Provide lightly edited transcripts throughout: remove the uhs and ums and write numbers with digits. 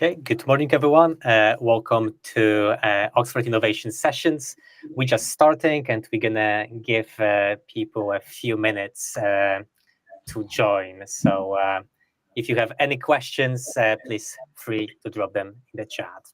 Okay, good morning, everyone. Welcome to Oxford Innovation Sessions. We're just starting and we're gonna give people a few minutes to join. So if you have any questions, please free to drop them in the chat.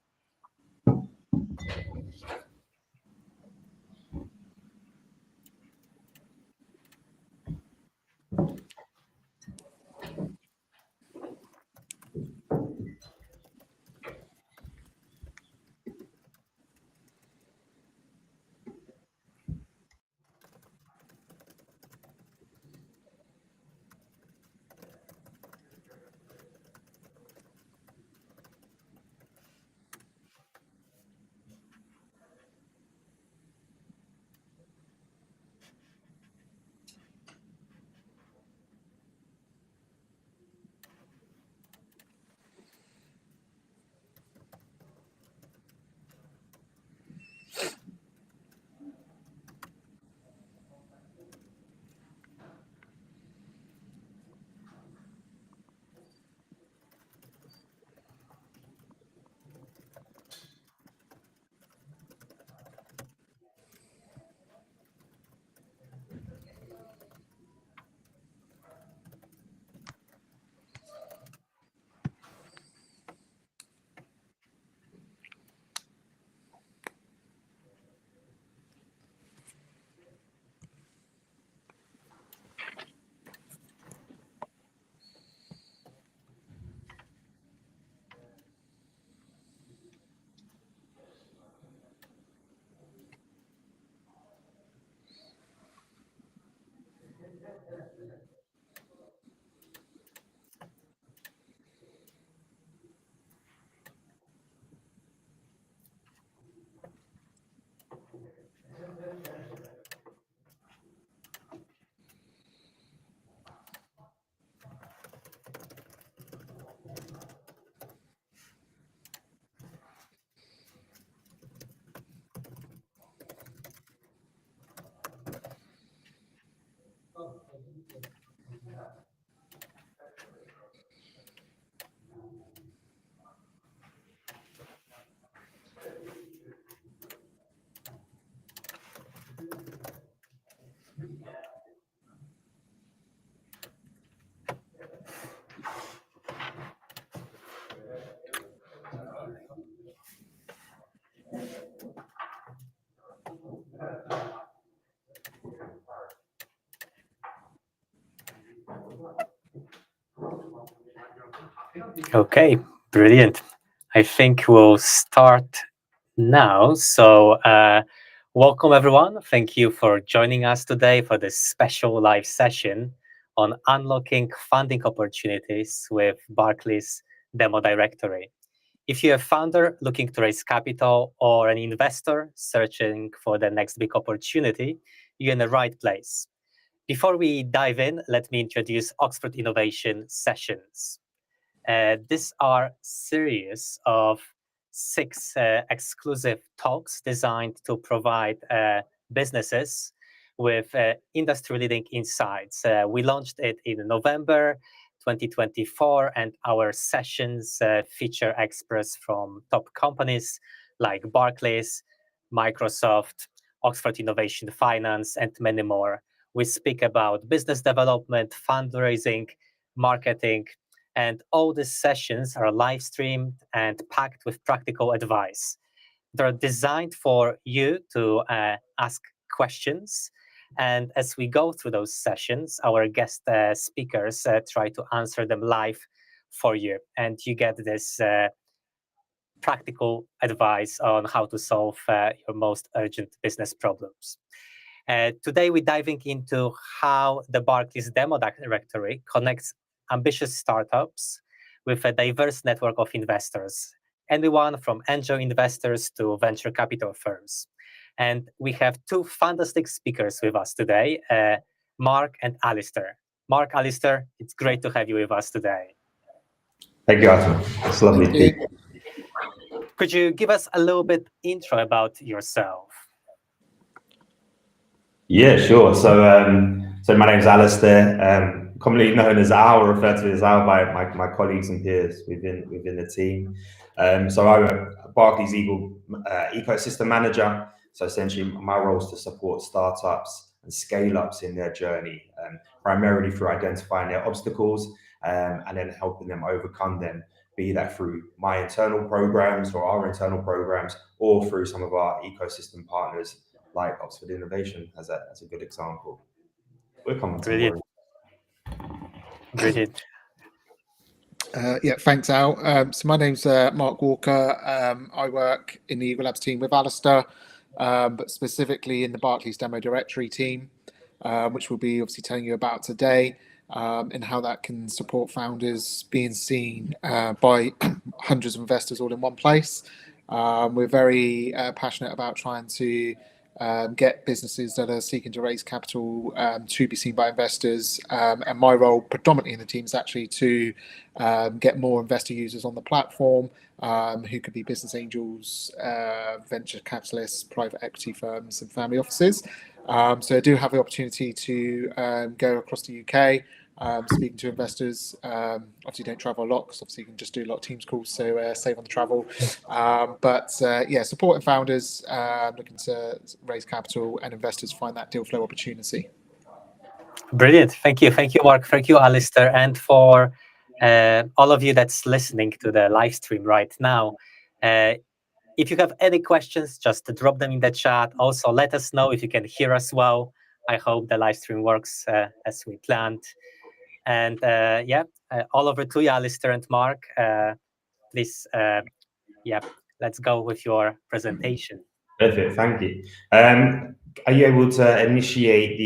Okay, brilliant. I think we'll start now. So welcome everyone. Thank you for joining us today for this special live session on unlocking funding opportunities with Barclays Demo Directory. If you're a founder looking to raise capital or an investor searching for the next big opportunity, you're in the right place. Before we dive in, let me introduce Oxford Innovation Sessions. These are series of 6 exclusive talks designed to provide businesses with industry-leading insights. We launched it in November 2024, and our sessions feature experts from top companies like Barclays, Microsoft, Oxford Innovation Finance, and many more. We speak about business development, fundraising, marketing, and all these sessions are live streamed and packed with practical advice. They're designed for you to ask questions. And as we go through those sessions, our guest speakers try to answer them live for you. And you get this practical advice on how to solve your most urgent business problems. Today, we're diving into how the Barclays Demo Directory connects ambitious startups with a diverse network of investors, anyone from angel investors to venture capital firms. And we have 2 fantastic speakers with us today, Mark and Alistair. Mark, Alistair, it's great to have you with us today. Thank you, Artem. It's lovely to be here. Could you give us a little bit intro about yourself? Yeah, sure. So my name's Alistair. commonly known as OWL, referred to as OWL by my colleagues and peers within the team. So I'm a Barclays Eagle ecosystem manager. So essentially, my role is to support startups and scale-ups in their journey, primarily through identifying their obstacles and then helping them overcome them, be that through my internal programs or our internal programs, or through some of our ecosystem partners like Oxford Innovation as a good example. We'll come on to Brilliant. more. Brilliant. Yeah, thanks, Al. So my name's Mark Walker. I work in the Eagle Labs team with Alistair, but specifically in the Barclays Demo Directory team, which we'll be obviously telling you about today, and how that can support founders being seen by hundreds of investors all in one place. We're very passionate about trying to get businesses that are seeking to raise capital to be seen by investors. And my role predominantly in the team is actually to get more investor users on the platform, who could be business angels, venture capitalists, private equity firms, and family offices. So I do have the opportunity to go across the UK, speaking to investors. Obviously, don't travel a lot because obviously you can just do a lot of Teams calls, so save on the travel. But yeah, supporting founders looking to raise capital and investors find that deal flow opportunity. Brilliant. Thank you, Mark. Thank you, Alistair, and for all of you that's listening to the live stream right now. If you have any questions, just drop them in the chat. Also, let us know if you can hear us well. I hope the live stream works as we planned. And yeah, all over to you, Alistair and Mark. Please, yeah, let's go with your presentation. Perfect, thank you. Are you able to initiate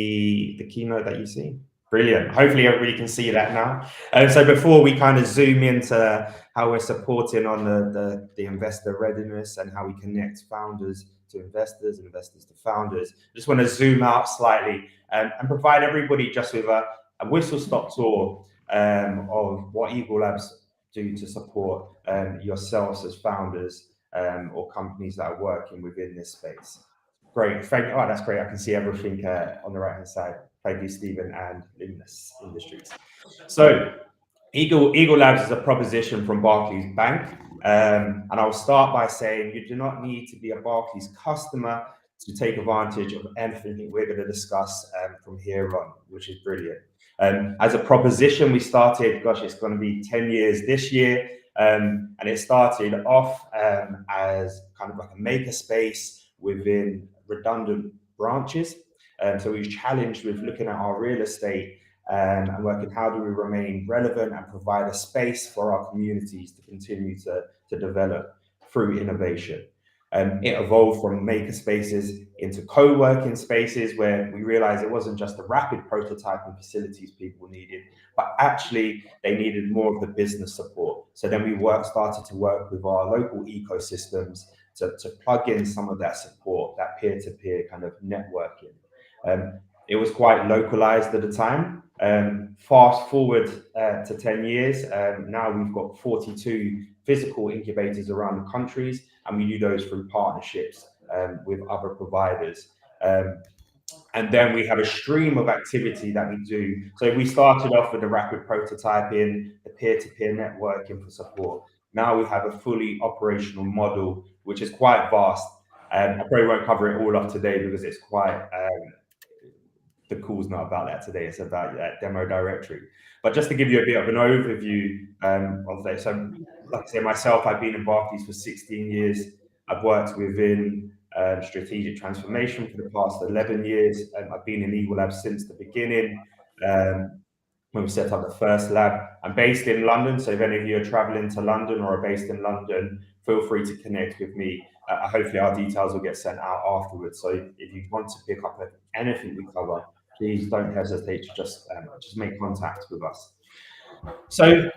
the keynote that you see? Brilliant. Hopefully everybody can see that now. So before we kind of zoom into how we're supporting on the investor readiness and how we connect founders to investors and investors to founders, I just want to zoom out slightly and provide everybody just with a whistle-stop tour of what Eagle Labs do to support yourselves as founders or companies that are working within this space. Great, thank you. Oh, that's great. I can see everything on the right-hand side. Thank you, Stephen and Luminous Industries. So Eagle Labs is a proposition from Barclays Bank. And I'll start by saying you do not need to be a Barclays customer to take advantage of anything we're going to discuss from here on, which is brilliant. As a proposition, we started, gosh, it's going to be 10 years this year. And it started off as kind of like a makerspace within redundant branches. So we were challenged with looking at our real estate and working how do we remain relevant and provide a space for our communities to continue to develop through innovation. It evolved from maker spaces into co-working spaces where we realized it wasn't just the rapid prototyping facilities people needed, but actually they needed more of the business support. So then we started to work with our local ecosystems to plug in some of that support, that peer-to-peer kind of networking. It was quite localized at the time. Fast forward to 10 years, now we've got 42 physical incubators around the countries, and we do those through partnerships with other providers. And then we have a stream of activity that we do. So we started off with the rapid prototyping, the peer-to-peer networking for support. Now we have a fully operational model, which is quite vast. I probably won't cover it all off today because it's quite, the call's not about that today. It's about that demo directory. But just to give you a bit of an overview of that. So like I say, myself, I've been in Barclays for 16 years. I've worked within strategic transformation for the past 11 years. I've been in Eagle Labs since the beginning, when we set up the first lab. I'm based in London, so if any of you are traveling to London or are based in London, feel free to connect with me. Hopefully our details will get sent out afterwards. So if you want to pick up anything we cover, please don't hesitate to just make contact with us. So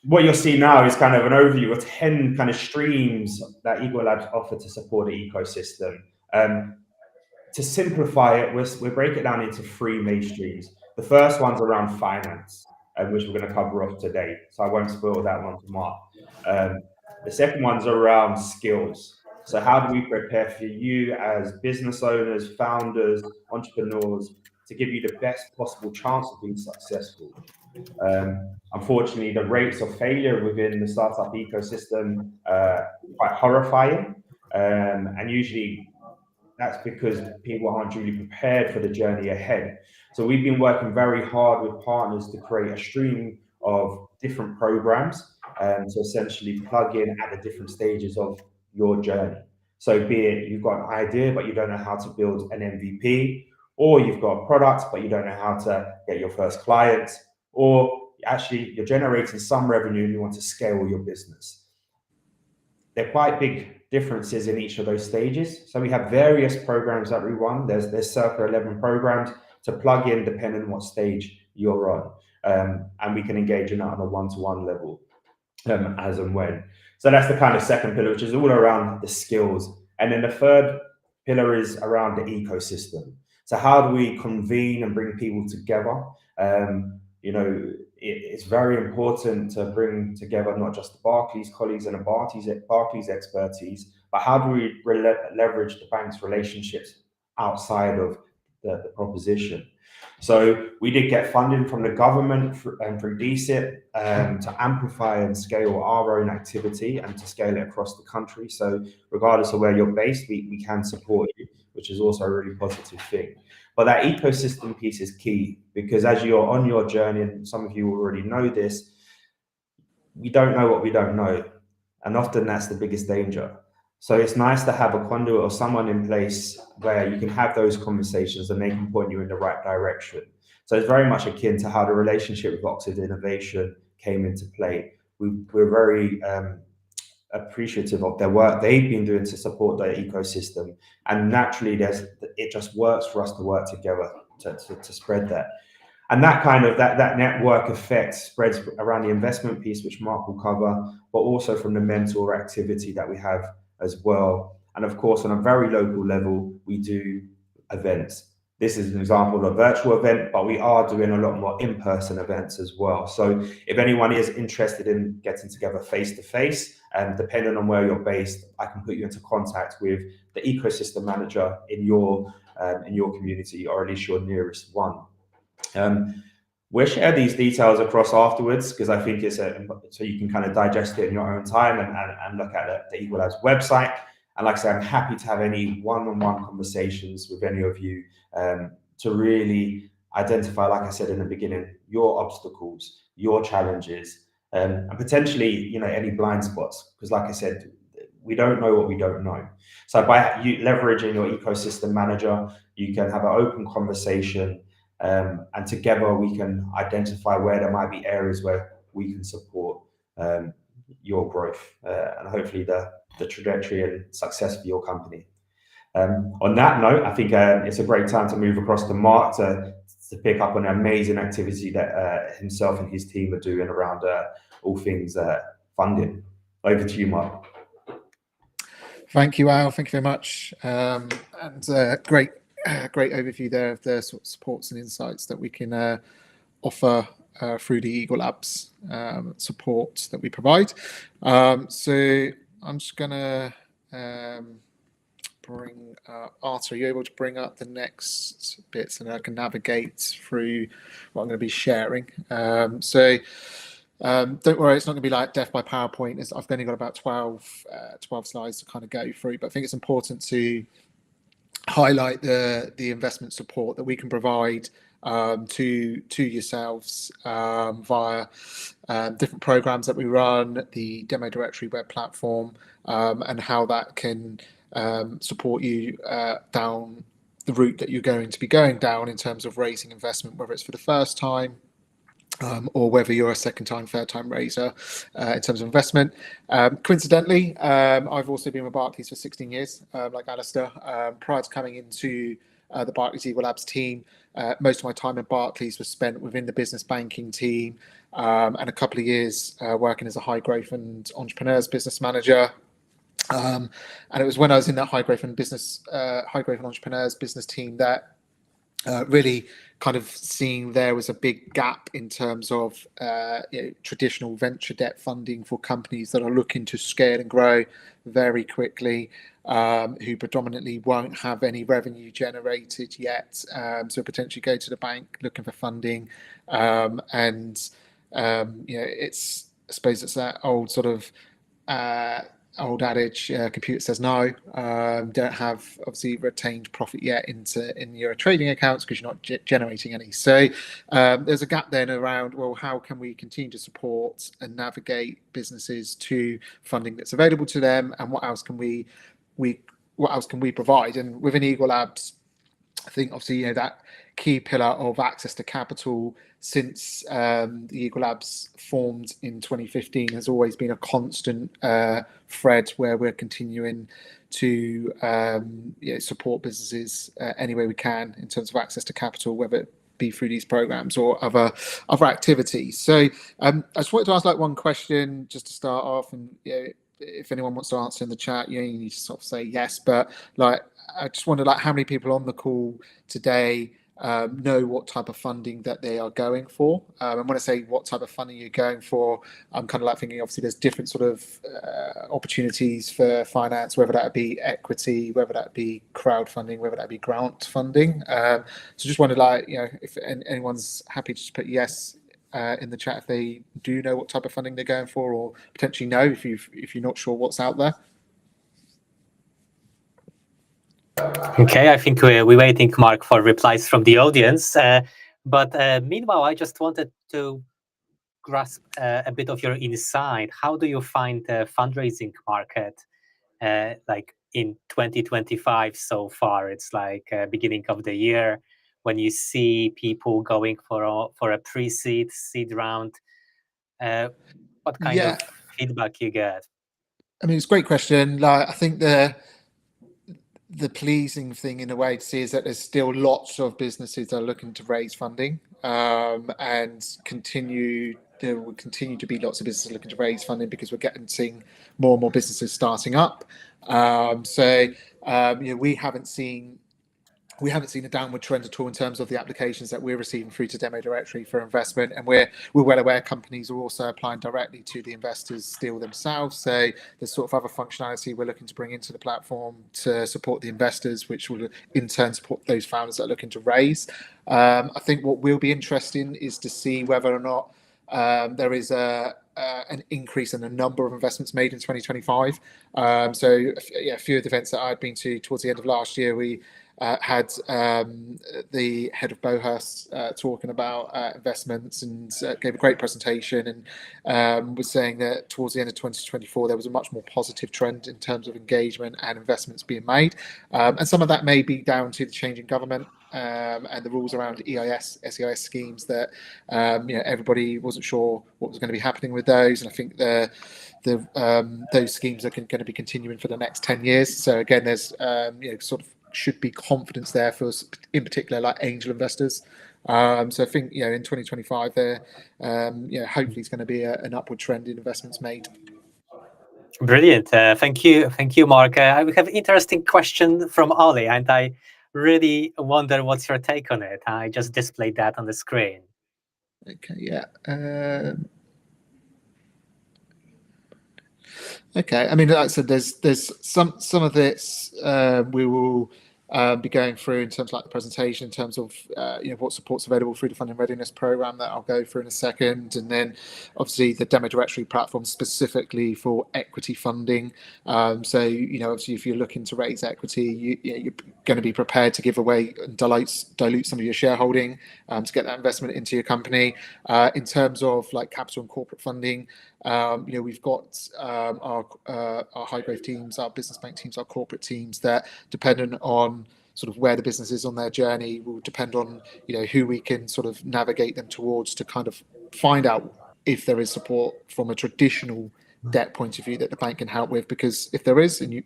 what you'll see now is kind of an overview of 10 kind of streams that Eagle Labs offer to support the ecosystem. To simplify it, we'll break it down into 3 main streams. The first one's around finance, which we're going to cover off today, so I won't spoil that one for Mark. The second one's around skills. So how do we prepare for you as business owners, founders, entrepreneurs to give you the best possible chance of being successful? Unfortunately, the rates of failure within the startup ecosystem quite horrifying, and usually that's because people aren't truly prepared for the journey ahead. So we've been working very hard with partners to create a stream of different programs to essentially plug in at the different stages of your journey. So be it you've got an idea, but you don't know how to build an MVP, or you've got a product, but you don't know how to get your first clients, or actually you're generating some revenue and you want to scale your business. They're quite big differences in each of those stages. So we have various programs that we run. There's circa 11 programs to plug in depending on what stage you're on. And we can engage in that on a one-to-one level as and when. So that's the kind of second pillar, which is all around the skills. And then the third pillar is around the ecosystem. So how do we convene and bring people together? It's very important to bring together not just the Barclays colleagues and the Barclays expertise, but how do we leverage the bank's relationships outside of the proposition? So we did get funding from the government and through DSIP to amplify and scale our own activity and to scale it across the country. So regardless of where you're based, we can support you, which is also a really positive thing. But that ecosystem piece is key because as you're on your journey, and some of you already know this, we don't know what we don't know. And often that's the biggest danger. So it's nice to have a conduit or someone in place where you can have those conversations and they can point you in the right direction. So it's very much akin to how the relationship with Oxford Innovation came into play. We're very appreciative of their work they've been doing to support their ecosystem, and naturally it just works for us to work together to spread that. And that kind of that network effect spreads around the investment piece, which Mark will cover, but also from the mentor activity that we have as well. And of course, on a very local level, we do events. This is an example of a virtual event, but we are doing a lot more in-person events as well. So if anyone is interested in getting together face-to-face, and depending on where you're based, I can put you into contact with the ecosystem manager in your community, or at least your nearest one. We'll share these details across afterwards because I think it's so you can kind of digest it in your own time and look at the Equal Labs website. And like I say, I'm happy to have any one-on-one conversations with any of you to really identify, like I said in the beginning, your obstacles, your challenges, and potentially, any blind spots. Because like I said, we don't know what we don't know. So by you leveraging your ecosystem manager, you can have an open conversation. And together we can identify where there might be areas where we can support your growth and hopefully the trajectory and success for your company. On that note, I think it's a great time to move across to Mark to pick up on the amazing activity that himself and his team are doing around all things funding. Over to you, Mark. Thank you, Al. Thank you very much. And great overview there of the sort of supports and insights that we can offer through the Eagle Labs support that we provide. So I'm just going to bring Arthur, are you able to bring up the next bits and I can navigate through what I'm going to be sharing? Don't worry, it's not going to be like death by PowerPoint. I've only got about 12 slides to kind of go through, but I think it's important to highlight the investment support that we can provide to yourselves via different programs that we run, the Demo Directory web platform, and how that can support you down the route that you're going to be going down in terms of raising investment, whether it's for the first time or whether you're a second time, third time raiser in terms of investment. Coincidentally, I've also been with Barclays for 16 years, like Alistair. Prior to coming into the Barclays Eagle Labs team, most of my time at Barclays was spent within the business banking team and a couple of years working as a high growth and entrepreneurs business manager. And it was when I was in that high growth and entrepreneurs business team that really kind of seeing there was a big gap in terms of traditional venture debt funding for companies that are looking to scale and grow very quickly, who predominantly won't have any revenue generated yet, so potentially go to the bank looking for funding, it's, I suppose it's that old sort of old adage, computer says no. Don't have obviously retained profit yet in your trading accounts because you're not generating any. So there's a gap then around, well, how can we continue to support and navigate businesses to funding that's available to them, and what else can we provide? And within Eagle Labs, I think obviously that key pillar of access to capital since the Eagle Labs formed in 2015 has always been a constant thread where we're continuing to support businesses any way we can in terms of access to capital, whether it be through these programs or other activities. So I just wanted to ask one question just to start off, and if anyone wants to answer in the chat, you need to sort of say yes. But I just wonder how many people on the call today know what type of funding that they are going for. And when I say what type of funding you're going for, I'm kind of thinking obviously there's different sort of opportunities for finance, whether that be equity, whether that be crowdfunding, whether that be grant funding. So just wondered if anyone's happy to just put yes in the chat if they do know what type of funding they're going for, or potentially no if you're not sure what's out there. Okay, I think we're waiting, Mark, for replies from the audience. But meanwhile, I just wanted to grasp a bit of your insight. How do you find the fundraising market in 2025 so far? It's beginning of the year when you see people going for a pre-seed, seed round. What kind of feedback you get? I mean, it's a great question. I think the pleasing thing in a way to see is that there's still lots of businesses that are looking to raise funding, and there will continue to be lots of businesses looking to raise funding because we're seeing more and more businesses starting up. We haven't seen a downward trend at all in terms of the applications that we're receiving through to Demo Directory for investment, and we're well aware companies are also applying directly to the investors still themselves. So there's sort of other functionality we're looking to bring into the platform to support the investors, which will in turn support those founders that are looking to raise. I think what will be interesting is to see whether or not there is an increase in the number of investments made in 2025. A few of the events that I'd been to towards the end of last year, we had the head of Bohurst talking about investments, and gave a great presentation, and was saying that towards the end of 2024 there was a much more positive trend in terms of engagement and investments being made, and some of that may be down to the change in government and the rules around EIS, SEIS schemes that everybody wasn't sure what was going to be happening with those, and I think those schemes are going to be continuing for the next 10 years. So again, there's sort of should be confidence there for, in particular, angel investors. So I think in 2025 there hopefully it's going to be an upward trend in investments made. Brilliant. Thank you, Mark. We have an interesting question from Ollie, and I really wonder what's your take on it. I just displayed that on the screen. Okay, yeah. Okay, I mean, like I said, there's some of this we will be going through in terms of the presentation, in terms of what support's available through the funding readiness program that I'll go through in a second, and then obviously the Demo Directory platform specifically for equity funding. Obviously if you're looking to raise equity, you're going to be prepared to give away and dilute some of your shareholding to get that investment into your company. In terms of capital and corporate funding, we've got our high growth teams, our business bank teams, our corporate teams that, dependent on sort of where the business is on their journey, will depend on who we can sort of navigate them towards to kind of find out if there is support from a traditional debt point of view that the bank can help with. Because if there is, and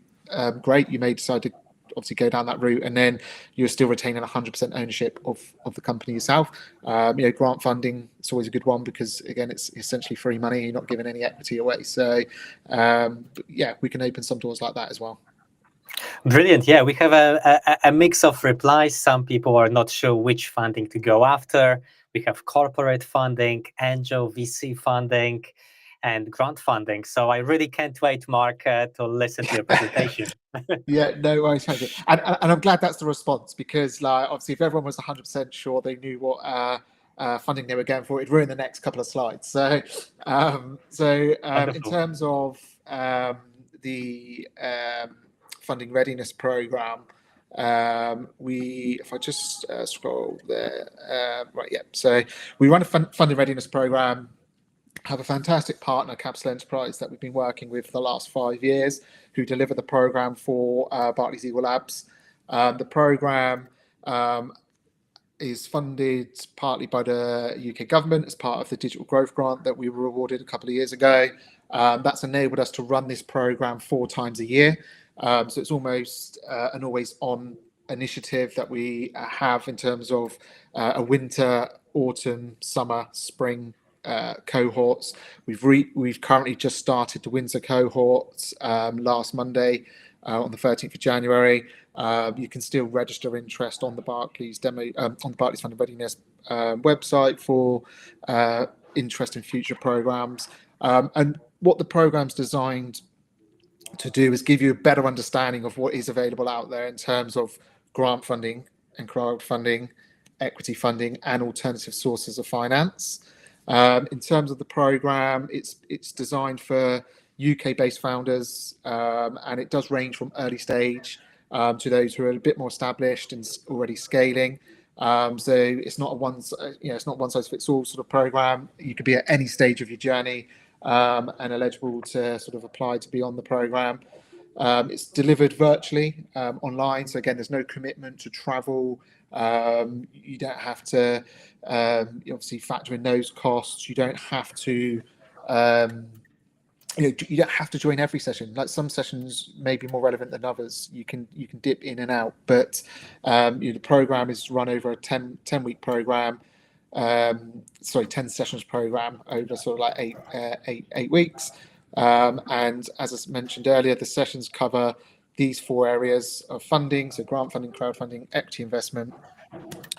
great, you may decide to obviously go down that route, and then you're still retaining 100% ownership of the company yourself. Grant funding, it's always a good one because again, it's essentially free money. You're not giving any equity away. So we can open some doors like that as well. Brilliant. Yeah, we have a mix of replies. Some people are not sure which funding to go after. We have corporate funding, angel VC funding, and grant funding. So I really can't wait, Mark, to listen to your presentation. Yeah, no worries, thank you. And I'm glad that's the response, because like obviously if everyone was 100% sure they knew what funding they were going for, it'd ruin the next couple of slides. So in Wonderful. terms of the funding readiness program, if I just scroll there, right, yeah. So we run a funding readiness program, have a fantastic partner, Capital Enterprise, that we've been working with for the last 5 years, who deliver the program for Barclays Eagle Labs. The program is funded partly by the UK government as part of the digital growth grant that we were awarded a couple of years ago. That's enabled us to run this program 4 times a year. So it's almost an always on initiative that we have in terms of a winter, autumn, summer, spring cohorts. We've currently just started the winter cohorts last Monday on the 13th of January. You can still register interest on the Barclays on the Barclays Funding Readiness website for interest in future programs. And what the program's designed to do is give you a better understanding of what is available out there in terms of grant funding and crowdfunding, equity funding, and alternative sources of finance. In terms of the program, it's designed for UK-based founders, and it does range from early stage to those who are a bit more established and already scaling. So it's not it's not one size fits all sort of program. You could be at any stage of your journey and eligible to sort of apply to be on the program. It's delivered virtually online. So again, there's no commitment to travel. You don't have to obviously factor in those costs. You don't have to you don't have to join every session. Like some sessions may be more relevant than others. You can dip in and out, but the program is run over a 10 week program. 10 sessions program over sort of like eight weeks. And as I mentioned earlier, the sessions cover these 4 areas of funding: so grant funding, crowdfunding, equity investment,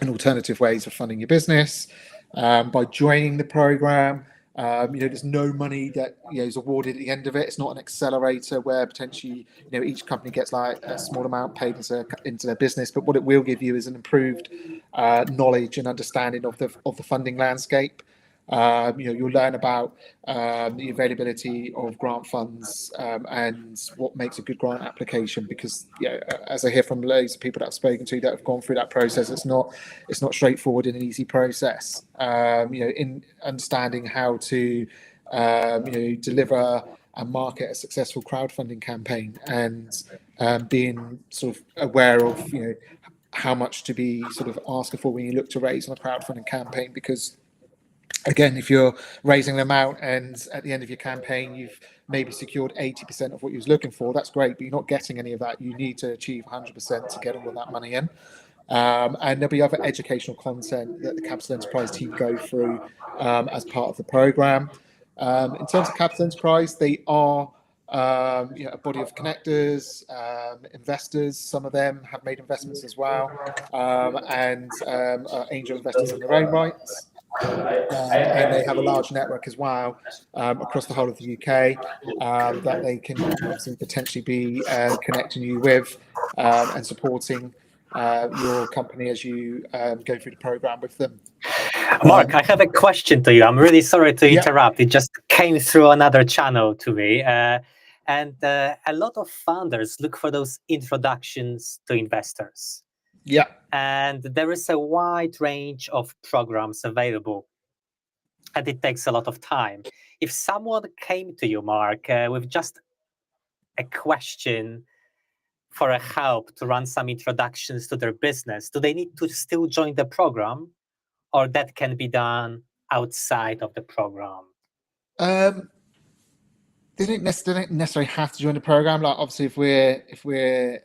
and alternative ways of funding your business. By joining the program, there's no money that is awarded at the end of it. It's not an accelerator where potentially each company gets like a small amount paid into their business. But what it will give you is an improved knowledge and understanding of the funding landscape. You'll learn about the availability of grant funds and what makes a good grant application. Because as I hear from loads of people that I've spoken to that have gone through that process, it's not straightforward and an easy process. In understanding how to deliver and market a successful crowdfunding campaign, and being sort of aware of how much to be sort of asking for when you look to raise on a crowdfunding campaign. Because again, if you're raising them out and at the end of your campaign you've maybe secured 80% of what you was looking for, that's great, but you're not getting any of that. You need to achieve 100% to get all of that money in. And there'll be other educational content that the Capital Enterprise team go through as part of the program. In terms of Capital Enterprise, they are a body of connectors, investors. Some of them have made investments as well, and are angel investors in their own rights. And they have a large network as well across the whole of the UK that they can obviously potentially be connecting you with and supporting your company as you go through the program with them. Mark, I have a question to you. I'm really sorry to Yeah. interrupt. It just came through another channel to me. And a lot of founders look for those introductions to investors. Yeah. And there is a wide range of programs available. And it takes a lot of time. If someone came to you, Mark, with just a question for a help to run some introductions to their business, do they need to still join the program, or that can be done outside of the program? They don't necessarily have to join the program. Like obviously, if we're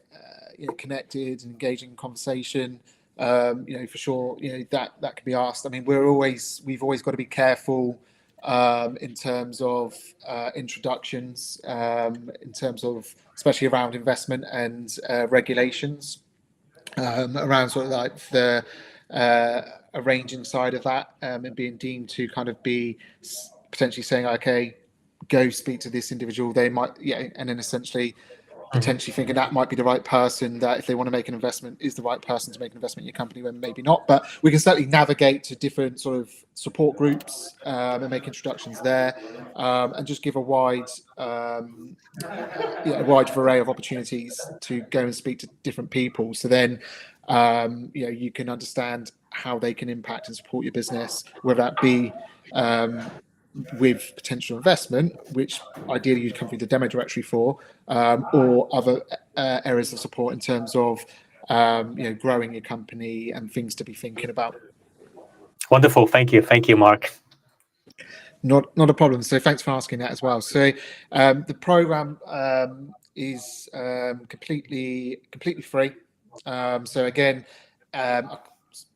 connected and engaging in conversation, for sure, that can be asked. I mean, we've always got to be careful in terms of introductions, in terms of especially around investment and regulations, around sort of like the arranging side of that, and being deemed to kind of be potentially saying, okay, go speak to this individual. They might, yeah, and then essentially potentially thinking that might be the right person, that if they want to make an investment is the right person to make an investment in your company, when maybe not. But we can certainly navigate to different sort of support groups, and make introductions there, and just give a wide array of opportunities to go and speak to different people. So then you can understand how they can impact and support your business, whether that be with potential investment, which ideally you'd come through the demo directory for, or other areas of support in terms of growing your company and things to be thinking about. Wonderful. Thank you, Mark. Not a problem. So thanks for asking that as well. So the program is completely free. So again,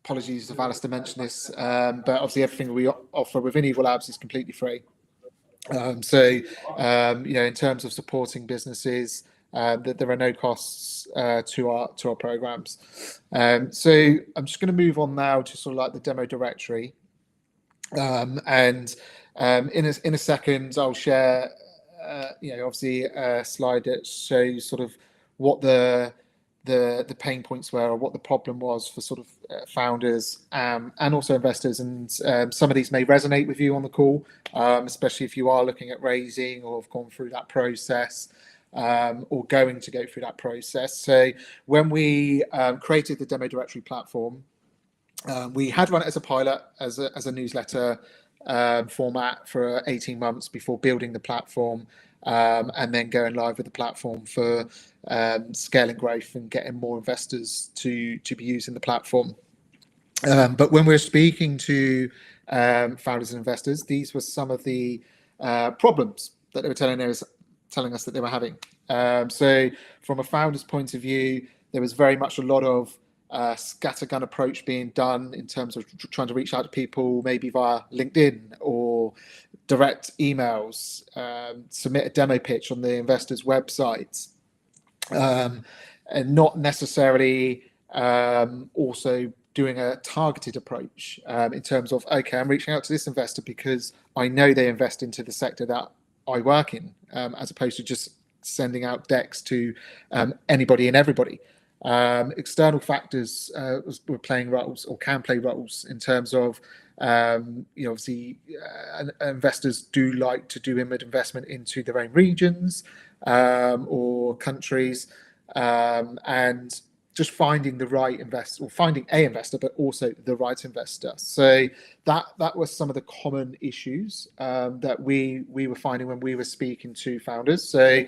apologies if Alistair mentioned this, but obviously everything we offer within Eagle Labs is completely free. In terms of supporting businesses, there are no costs to our programs. So I'm just going to move on now to sort of like the demo directory, in a second I'll share obviously a slide that shows sort of what the pain points were, or what the problem was for sort of founders and also investors. And some of these may resonate with you on the call, especially if you are looking at raising or have gone through that process, or going to go through that process. So when we created the demo directory platform, we had run it as a pilot, as a newsletter format for 18 months before building the platform, and then going live with the platform for scaling growth and getting more investors to be using the platform. But when we're speaking to founders and investors, these were some of the problems that they were telling us that they were having. So from a founder's point of view, there was very much a lot of scattergun approach being done in terms of trying to reach out to people, maybe via LinkedIn or direct emails, submit a demo pitch on the investor's website, and not necessarily also doing a targeted approach in terms of, okay, I'm reaching out to this investor because I know they invest into the sector that I work in, as opposed to just sending out decks to anybody and everybody. External factors were playing roles, or can play roles, in terms of obviously investors do like to do inward investment into their own regions or countries, and just finding the right investor, or finding a investor, but also the right investor. So that was some of the common issues that we were finding when we were speaking to founders. So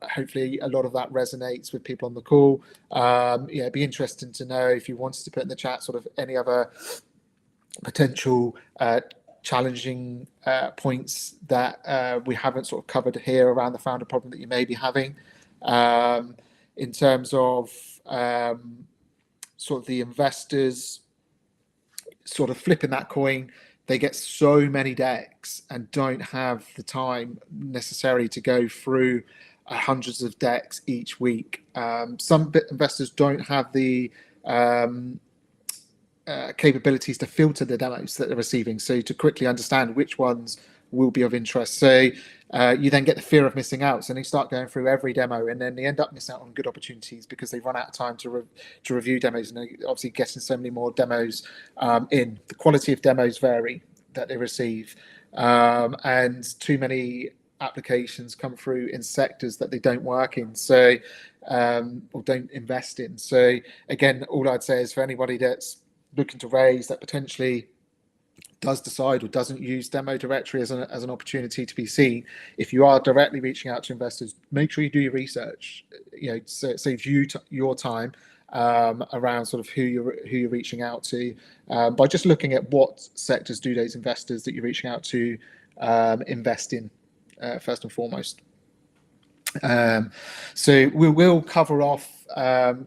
hopefully a lot of that resonates with people on the call. It'd be interesting to know if you wanted to put in the chat sort of any other potential challenging points that we haven't sort of covered here around the founder problem that you may be having, in terms of sort of the investors sort of flipping that coin. They get so many decks and don't have the time necessarily to go through hundreds of decks each week. Some investors don't have the capabilities to filter the demos that they're receiving, so to quickly understand which ones will be of interest. So you then get the fear of missing out, so they start going through every demo, and then they end up missing out on good opportunities because they've run out of time to review demos, and they're obviously getting so many more demos in. The quality of demos vary that they receive, and too many applications come through in sectors that they don't work in, so or don't invest in. So again, all I'd say is, for anybody that's looking to raise, that potentially does decide or doesn't use demo directory as an opportunity to be seen, if you are directly reaching out to investors, make sure you do your research. So it saves you your time around sort of who you're reaching out to, by just looking at what sectors do those investors that you're reaching out to invest in, first and foremost. So we will cover off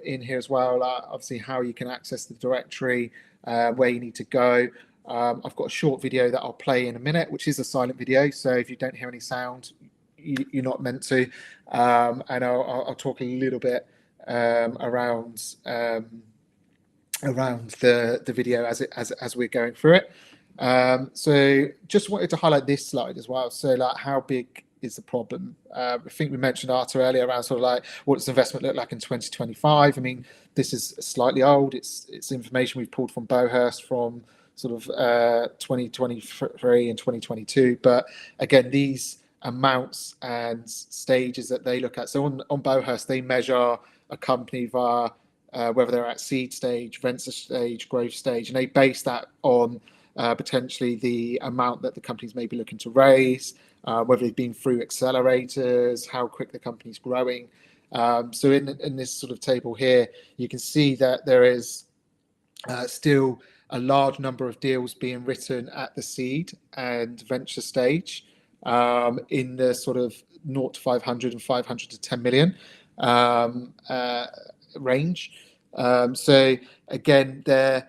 in here as well, obviously, how you can access the directory, where you need to go. I've got a short video that I'll play in a minute, which is a silent video. So if you don't hear any sound, you're not meant to. And I'll talk a little bit around the video as we're going through it. So just wanted to highlight this slide as well. So like, how big is the problem? I think we mentioned Arta earlier around sort of like, what does investment look like in 2025? I mean, this is slightly old. It's information we've pulled from Bowhurst from sort of 2023 and 2022. But again, these amounts and stages that they look at. So on Bowhurst, they measure a company via whether they're at seed stage, venture stage, growth stage, and they base that on potentially the amount that the companies may be looking to raise, whether they've been through accelerators, how quick the company's growing. So in this sort of table here, you can see that there is still a large number of deals being written at the seed and venture stage in the sort of 0 to 500 and 500 to 10 million range. So again, there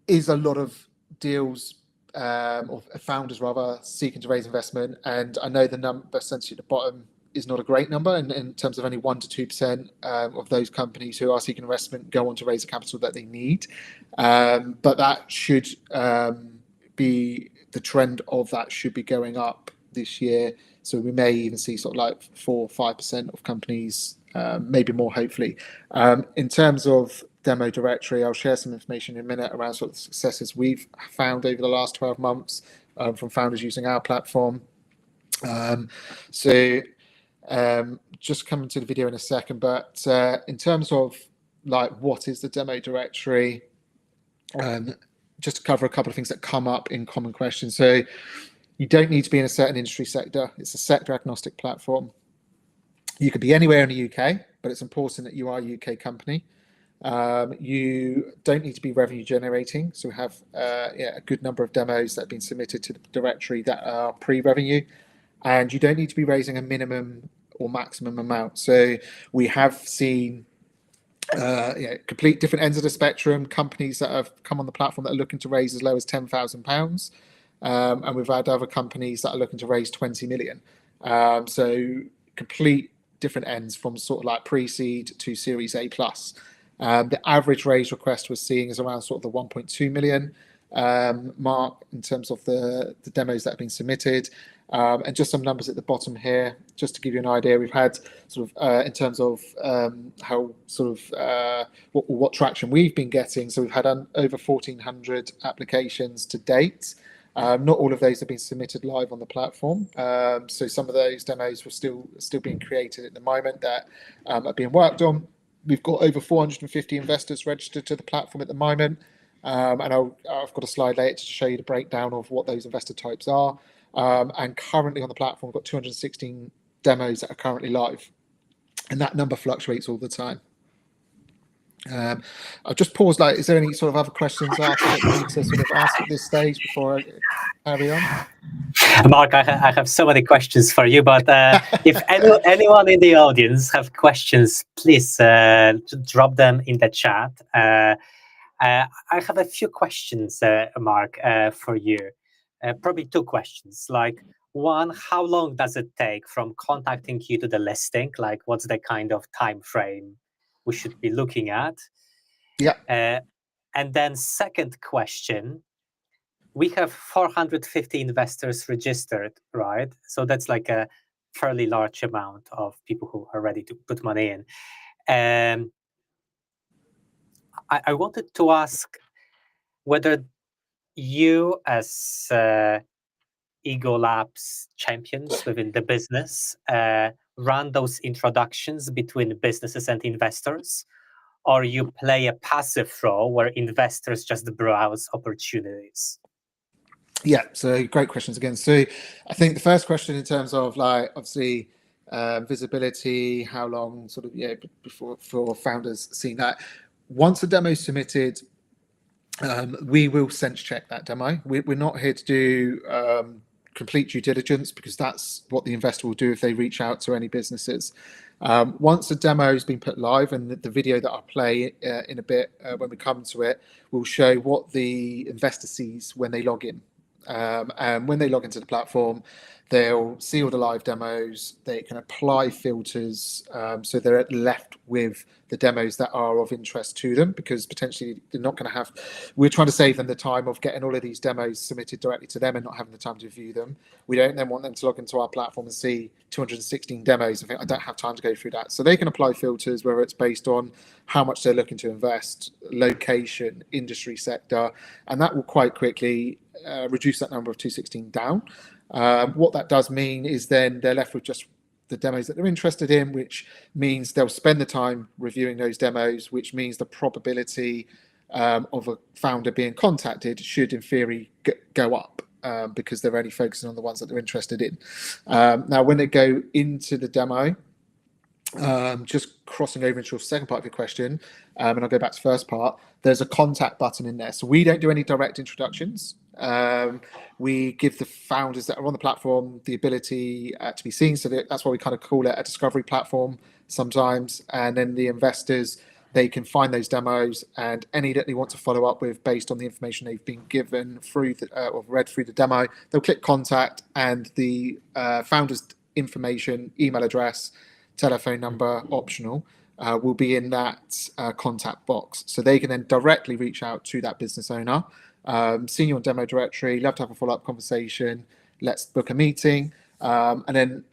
is a lot of deals or founders rather seeking to raise investment, and I know the number essentially at the bottom is not a great number in terms of only 1 to 2% of those companies who are seeking investment go on to raise the capital that they need, but that should be the trend of that should be going up this year. So we may even see sort of like 4 or 5% of companies, maybe more hopefully. In terms of demo directory, I'll share some information in a minute around sort of successes we've found over the last 12 months from founders using our platform. Just coming to the video in a second, but in terms of like what is the demo directory, just to cover a couple of things that come up in common questions. So you don't need to be in a certain industry sector. It's a sector agnostic platform. You could be anywhere in the UK, but it's important that you are a UK company. You don't need to be revenue generating. So we have a good number of demos that have been submitted to the directory that are pre-revenue. And you don't need to be raising a minimum or maximum amount. So we have seen complete different ends of the spectrum, companies that have come on the platform that are looking to raise as low as £10,000. And we've had other companies that are looking to raise 20 million. So complete different ends from sort of like pre-seed to Series A+. The average raise request we're seeing is around sort of the 1.2 million mark in terms of the demos that have been submitted. And just some numbers at the bottom here, just to give you an idea. We've had sort of in terms of how sort of what traction we've been getting. So we've had over 1,400 applications to date. Not all of those have been submitted live on the platform. So some of those demos were still being created at the moment that are being worked on. We've got over 450 investors registered to the platform at the moment. And I've got a slide later to show you the breakdown of what those investor types are. And currently on the platform, we've got 216 demos that are currently live. And that number fluctuates all the time. I'll just pause. Like, is there any sort of other questions that you need to sort of ask at this stage before I carry on? Mark, I have so many questions for you, but if anyone in the audience have questions, please drop them in the chat. I have a few questions, Mark, for you. Probably two questions. Like, one, how long does it take from contacting you to the listing? Like, what's the kind of time frame we should be looking at? Yeah. And then second question, we have 450 investors registered, right? So that's like a fairly large amount of people who are ready to put money in. I wanted to ask whether you, as Ego Labs champions within the business, run those introductions between businesses and investors, or you play a passive role where investors just browse opportunities? Yeah, so great questions again. So I think the first question in terms of like obviously visibility, how long sort of before for founders seeing that. Once the demo is submitted, we will sense check that demo. We're not here to do complete due diligence, because that's what the investor will do if they reach out to any businesses. Once the demo has been put live, and the video that I'll play in a bit when we come to it will show what the investor sees when they log in. And when they log into the platform, they'll see all the live demos. They can apply filters, so they're left with the demos that are of interest to them, because potentially they're not going to have. We're trying to save them the time of getting all of these demos submitted directly to them and not having the time to view them. We don't then want them to log into our platform and see 216 demos and think, I don't have time to go through that. So they can apply filters, whether it's based on how much they're looking to invest, location, industry sector, and that will quite quickly reduce that number of 216 down. What that does mean is then they're left with just the demos that they're interested in, which means they'll spend the time reviewing those demos, which means the probability of a founder being contacted should in theory go up, because they're only focusing on the ones that they're interested in. Now, when they go into the demo, just crossing over into your second part of your question, and I'll go back to the first part, there's a contact button in there. So we don't do any direct introductions. We give the founders that are on the platform the ability to be seen. So that's why we kind of call it a discovery platform sometimes. And then the investors, they can find those demos, and any that they want to follow up with based on the information they've been given through or read through the demo, they'll click contact, and the founder's information, email address, telephone number, optional, will be in that contact box. So they can then directly reach out to that business owner. Seeing you on demo directory, love to have a follow-up conversation, let's book a meeting, and then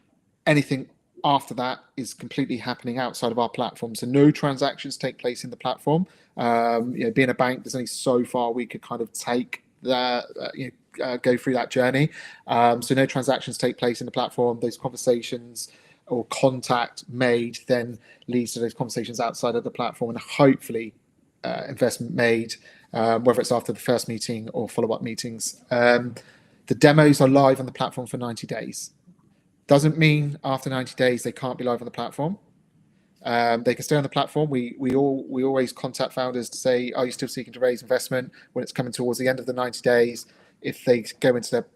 anything after that is completely happening outside of our platform. So no transactions take place in the platform. Being a bank, there's only so far we could kind of take that, go through that journey. So no transactions take place in the platform. Those conversations or contact made then leads to those conversations outside of the platform, and hopefully investment made, whether it's after the first meeting or follow-up meetings. The demos are live on the platform for 90 days. Doesn't mean after 90 days they can't be live on the platform. They can stay on the platform. We always contact founders to say, are you still seeking to raise investment? When it's coming towards the end of the 90 days, if they go into their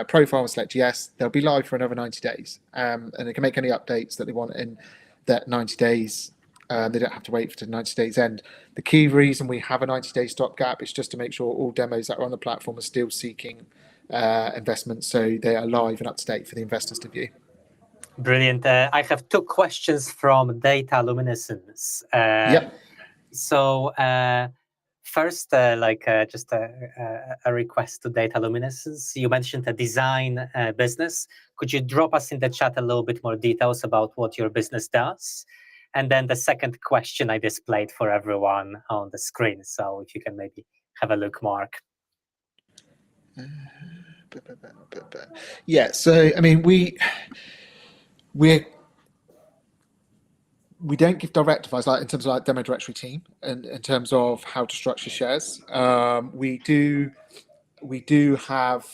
profile and select yes, they'll be live for another 90 days. And they can make any updates that they want in that 90 days. They don't have to wait for the 90 days end. The key reason we have a 90-day stopgap is just to make sure all demos that are on the platform are still seeking investment, so they are live and up to date for the investors to view. Brilliant. I have two questions from Data Luminescence. Yep. So first, just a request to Data Luminescence. You mentioned a design business. Could you drop us in the chat a little bit more details about what your business does? And then the second question I displayed for everyone on the screen. So if you can maybe have a look, Mark. Yeah. So I mean, we don't give direct advice, like in terms of like demo directory team, and in terms of how to structure shares. We do have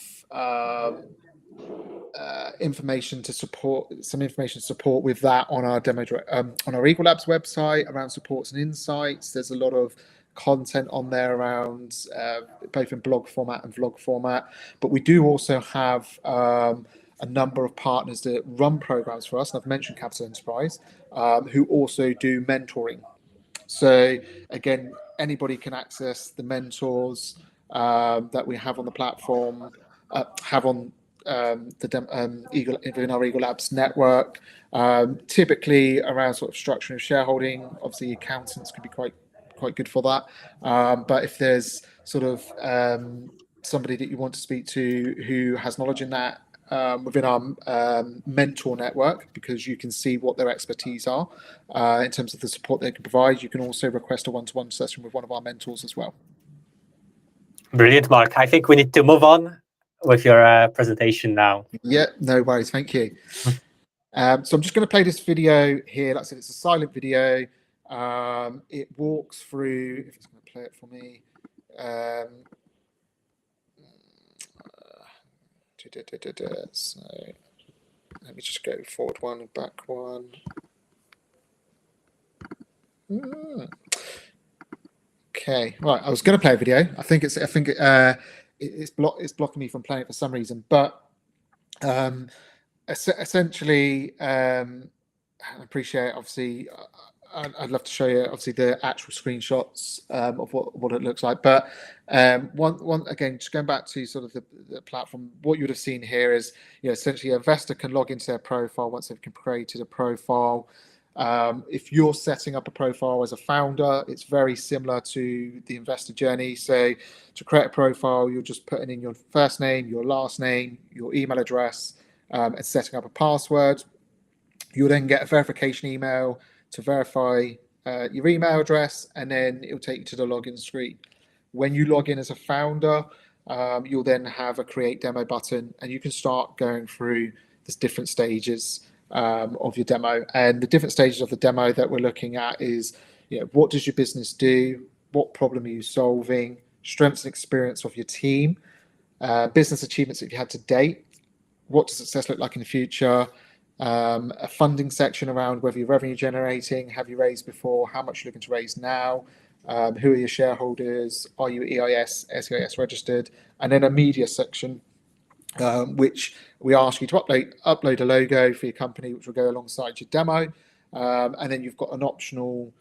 information to support with that on our on our Eagle Labs website around supports and insights. There's a lot of content on there around both in blog format and vlog format, but we do also have a number of partners that run programs for us, and I've mentioned Capital Enterprise, who also do mentoring. So again, anybody can access the mentors that we have on the platform, have on in our Eagle Labs network, typically around sort of structure of shareholding. Obviously, accountants could be quite good for that. But if there's sort of somebody that you want to speak to who has knowledge in that, within our mentor network, because you can see what their expertise are in terms of the support they can provide. You can also request a one-to-one session with one of our mentors as well. Brilliant, Mark. I think we need to move on with your presentation now. Yeah, no worries. Thank you. So I'm just going to play this video here. Like I said, it's a silent video. It walks through, if it's going to play it for me. So let me just go forward one, back one. Okay, right. I was going to play a video. I think it's blocking me from playing it for some reason. But Essentially, I appreciate, obviously, I'd love to show you, obviously, the actual screenshots of what it looks like. But one again, just going back to sort of the platform, what you would have seen here is, essentially, an investor can log into their profile once they've created a profile. If you're setting up a profile as a founder, it's very similar to the investor journey. So to create a profile, you're just putting in your first name, your last name, your email address, and setting up a password. You'll then get a verification email to verify your email address, and then it'll take you to the login screen. When you log in as a founder, you'll then have a create demo button, and you can start going through the different stages of your demo. And the different stages of the demo that we're looking at is, what does your business do? What problem are you solving? Strengths and experience of your team, business achievements that you had to date. What does success look like in the future? A funding section around whether you're revenue generating, have you raised before, how much you're looking to raise now, who are your shareholders, are you EIS, SEIS registered, and then a media section, which we ask you to upload a logo for your company, which will go alongside your demo. And then you've got an optional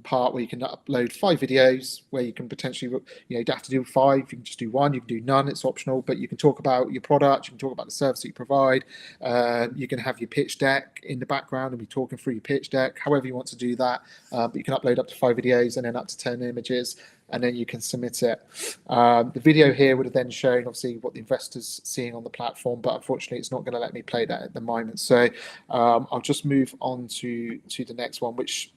part where you can upload 5 videos, where you can potentially, you don't have to do 5, you can just do 1, you can do none, it's optional, but you can talk about your product, you can talk about the service that you provide, you can have your pitch deck in the background and be talking through your pitch deck, however you want to do that, but you can upload up to 5 videos and then up to 10 images, and then you can submit it. The video here would have then shown, obviously, what the investor's seeing on the platform, but unfortunately it's not going to let me play that at the moment. So I'll just move on to the next one, which,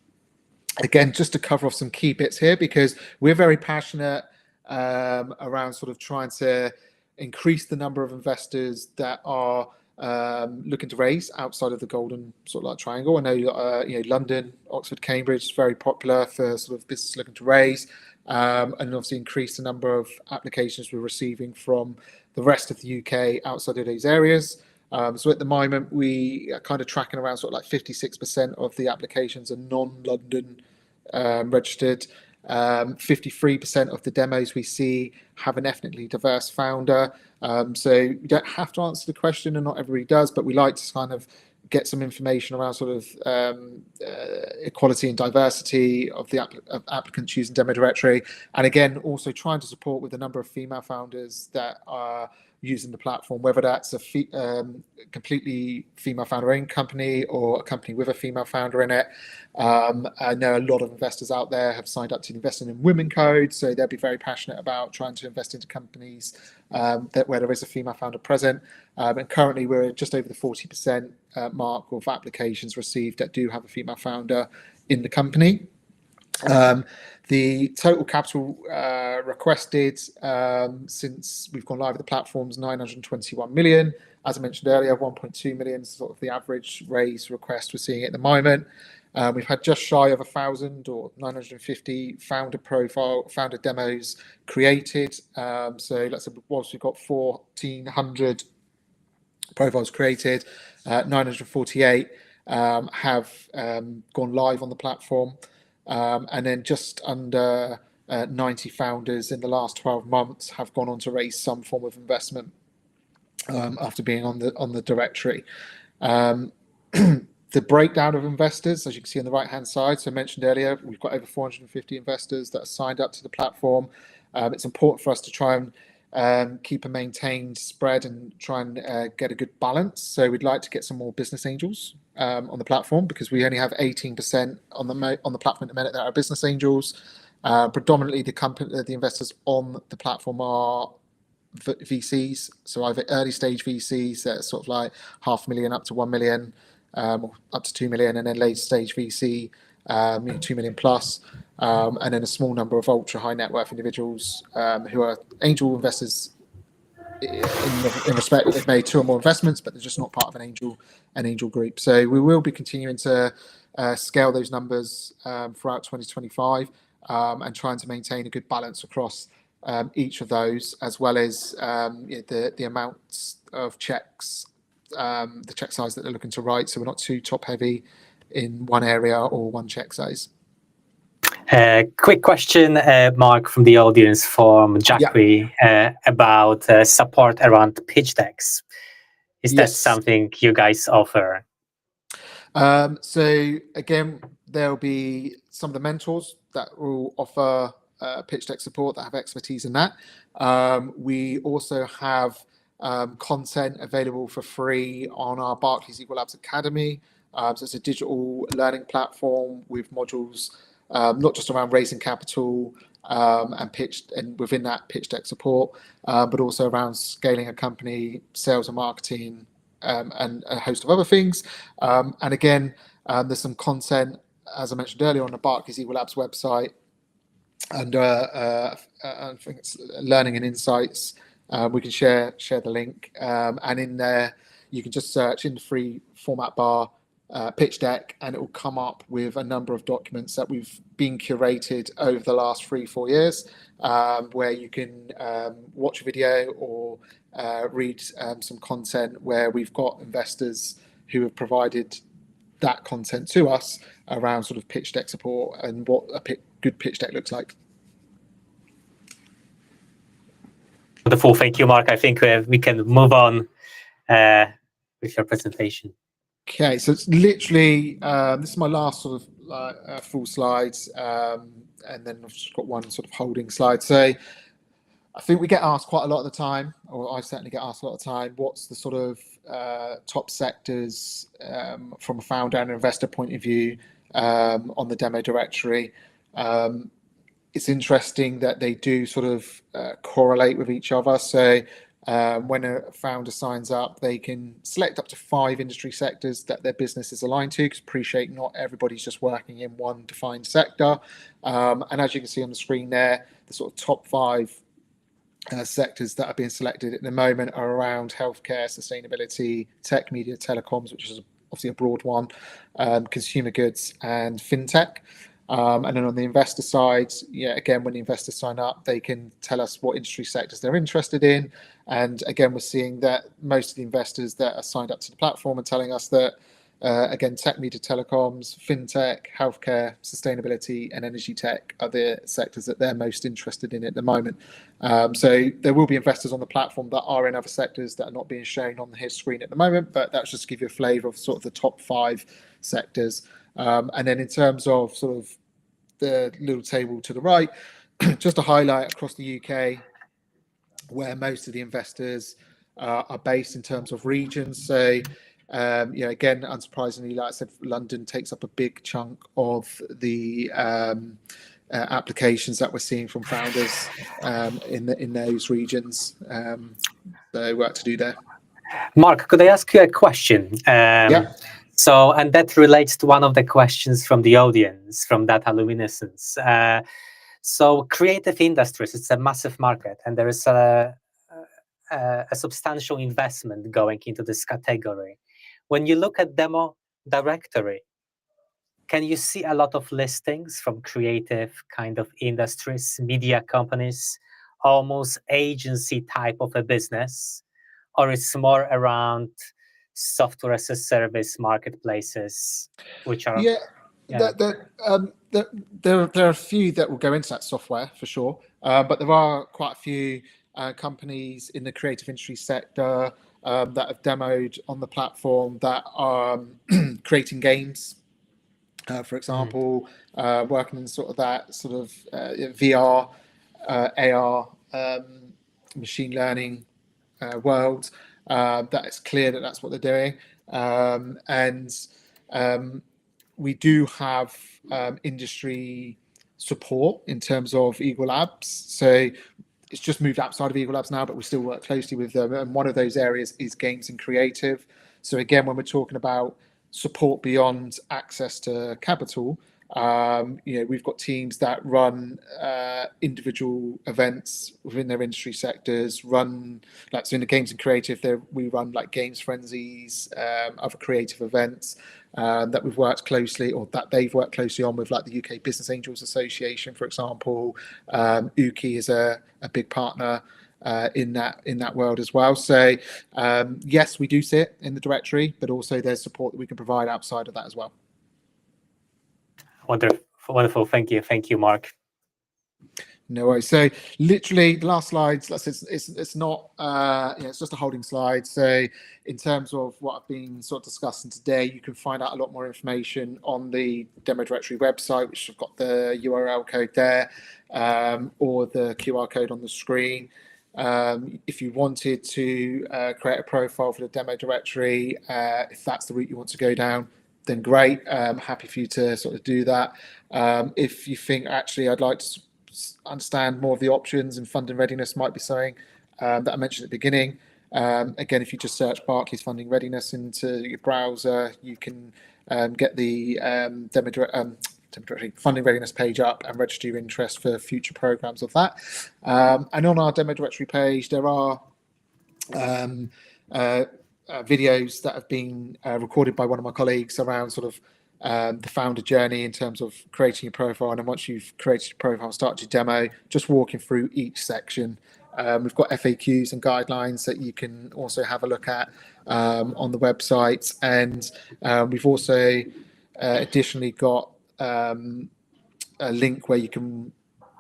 again, just to cover off some key bits here, because we're very passionate around sort of trying to increase the number of investors that are looking to raise outside of the golden sort of like triangle. I know, London, Oxford, Cambridge is very popular for sort of business looking to raise, and obviously increase the number of applications we're receiving from the rest of the UK outside of these areas. So at the moment, we are kind of tracking around sort of like 56% of the applications are non-London registered. 53% of the demos we see have an ethnically diverse founder. So you don't have to answer the question, and not everybody does, but we like to kind of get some information around sort of equality and diversity of the applicants using Demo Directory. And again, also trying to support with the number of female founders that are using the platform, whether that's a completely female founder-owned company or a company with a female founder in it. I know a lot of investors out there have signed up to Investing in Women Code, so they'll be very passionate about trying to invest into companies where there is a female founder present. And currently we're just over the 40% mark of applications received that do have a female founder in the company. The total capital requested since we've gone live with the platform is 921 million. As I mentioned earlier, 1.2 million is sort of the average raise request we're seeing at the moment. We've had just shy of 1,000 or 950 founder demos created. So let's say whilst we've got 1,400 profiles created, 948 have gone live on the platform. And then just under 90 founders in the last 12 months have gone on to raise some form of investment after being on the directory. The breakdown of investors, as you can see on the right-hand side, so I mentioned earlier, we've got over 450 investors that are signed up to the platform. It's important for us to try and keep a maintained spread and try and get a good balance. So we'd like to get some more business angels on the platform, because we only have 18% on the platform at the minute that are business angels. Predominantly, the investors on the platform are VCs, so either early stage VCs that are sort of like 500,000 up to 1 million, or up to 2 million, and then late stage VC, 2 million plus, and then a small number of ultra high net worth individuals who are angel investors in respect that they've made 2 or more investments, but they're just not part of an angel group. So we will be continuing to scale those numbers throughout 2025, and trying to maintain a good balance across each of those, as well as the amounts of checks, the check size that they're looking to write, so we're not too top heavy in one area or one check size. Quick question, Mark, from the audience, from Jackie, about support around pitch decks. Is that Yes. something you guys offer? So again, there'll be some of the mentors that will offer pitch deck support that have expertise in that. We also have content available for free on our Barclays Equal Labs Academy. So it's a digital learning platform with modules not just around raising capital and within that pitch deck support, but also around scaling a company, sales and marketing, and a host of other things. And again, there's some content, as I mentioned earlier, on the Barclays Equal Labs website under I think it's Learning and Insights. We can share the link, and in there you can just search in the free format bar pitch deck, and it will come up with a number of documents that we've been curated over the last 3-4 years, where you can watch a video or read some content where we've got investors who have provided that content to us around sort of pitch deck support and what a good pitch deck looks like. Wonderful, thank you, Mark. I think we can move on with your presentation. Okay, so it's literally this is my last sort of full slides, and then I've just got one sort of holding slide. So I think we get asked quite a lot of the time, or I certainly get asked a lot of the time, what's the sort of top sectors from a founder and investor point of view on the demo directory. It's interesting that they do sort of correlate with each other. So when a founder signs up, they can select up to 5 industry sectors that their business is aligned to, because appreciate not everybody's just working in one defined sector. And as you can see on the screen there, the sort of top 5 sectors that are being selected at the moment are around healthcare, sustainability, tech, media, telecoms, which is obviously a broad one, consumer goods, and fintech. And then on the investor side, again, when the investors sign up, they can tell us what industry sectors they're interested in. And again, we're seeing that most of the investors that are signed up to the platform are telling us that, again, tech, media, telecoms, fintech, healthcare, sustainability, and energy tech are the sectors that they're most interested in at the moment. So there will be investors on the platform that are in other sectors that are not being shown on his screen at the moment, but that's just to give you a flavour of sort of the top 5 sectors. And then in terms of sort of the little table to the right, just to highlight across the UK where most of the investors are based in terms of regions. So, again, unsurprisingly, like I said, London takes up a big chunk of the applications that we're seeing from founders in those regions. So work to do there. Mark, could I ask you a question? Yeah. So, and that relates to one of the questions from the audience, from Data Luminescence. So creative industries, it's a massive market, and there is a substantial investment going into this category. When you look at demo directory, can you see a lot of listings from creative kind of industries, media companies, almost agency type of a business? Or it's more around software as a service marketplaces, which are there are a few that will go into that software for sure, but there are quite a few companies in the creative industry sector that have demoed on the platform that are creating games, for example, working in sort of that sort of VR, AR, machine learning world. That it's clear that that's what they're doing, and we do have industry support in terms of Eagle Labs. So it's just moved outside of Eagle Labs now, but we still work closely with them. And one of those areas is games and creative. So again, when we're talking about support beyond access to capital, we've got teams that run individual events within their industry sectors, run like, so in the games and creative there, we run like games frenzies, other creative events that we've worked closely, or that they've worked closely on with, like the UK Business Angels Association, for example. Uki is a big partner in that world as well. So yes, we do sit in the directory, but also there's support that we can provide outside of that as well. Wonderful. Thank you, Mark. No worries. So literally the last slides, it's not, it's just a holding slide. So in terms of what I've been sort of discussing today, you can find out a lot more information on the demo directory website, which I've got the URL code there, or the QR code on the screen. If you wanted to create a profile for the demo directory, if that's the route you want to go down, then great. Happy for you to sort of do that. If you think actually I'd like to understand more of the options and funding readiness might be something that I mentioned at the beginning. Again, if you just search Barclays Funding Readiness into your browser, you can get the funding readiness page up and register your interest for future programs of that. And on our demo directory page, there are videos that have been recorded by one of my colleagues around sort of the founder journey in terms of creating your profile, and then once you've created your profile, start your demo, just walking through each section. We've got FAQs and guidelines that you can also have a look at on the website, and we've also additionally got a link where you can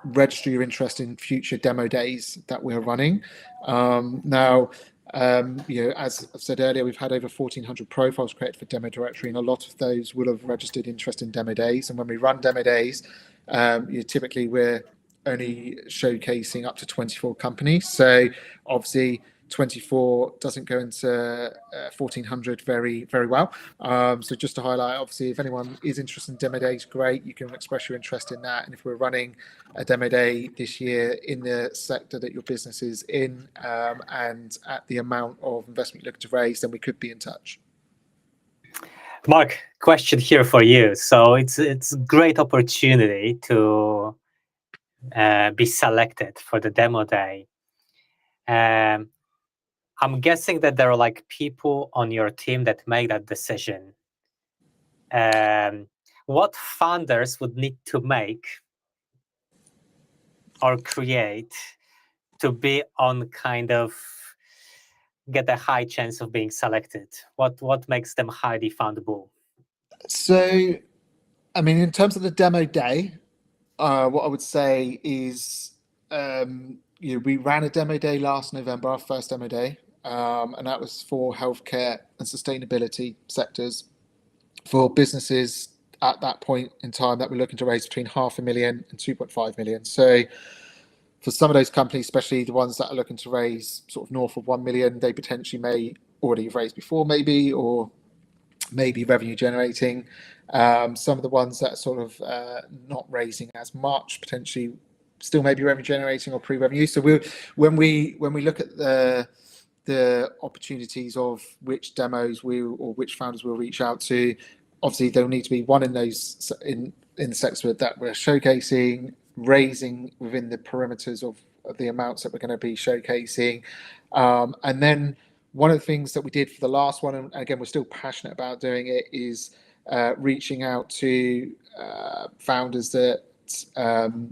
register your interest in future demo days that we're running. Now, as I've said earlier, we've had over 1,400 profiles created for demo directory, and a lot of those will have registered interest in demo days. And when we run demo days, typically we're only showcasing up to 24 companies. So obviously 24 doesn't go into 1,400 very well. So just to highlight, obviously, if anyone is interested in demo days, great, you can express your interest in that. And if we're running a demo day this year in the sector that your business is in, and at the amount of investment you're looking to raise, then we could be in touch. Mark, question here for you. So it's a great opportunity to be selected for the demo day. I'm guessing that there are like people on your team that make that decision. What founders would need to make or create to be on kind of get a high chance of being selected? What makes them highly foundable? So, I mean, in terms of the demo day, what I would say is, we ran a demo day last November, our first demo day, and that was for healthcare and sustainability sectors for businesses at that point in time that were looking to raise between 500,000 and 2.5 million. So for some of those companies, especially the ones that are looking to raise sort of north of 1 million, they potentially may already have raised before, maybe, or maybe revenue generating. Some of the ones that are sort of not raising as much, potentially still maybe revenue generating or pre-revenue. So when we look at the opportunities of which demos or which founders we'll reach out to, obviously there'll need to be one in those in the sector that we're showcasing, raising within the perimeters of the amounts that we're going to be showcasing, and then one of the things that we did for the last one, and again we're still passionate about doing it, is reaching out to founders that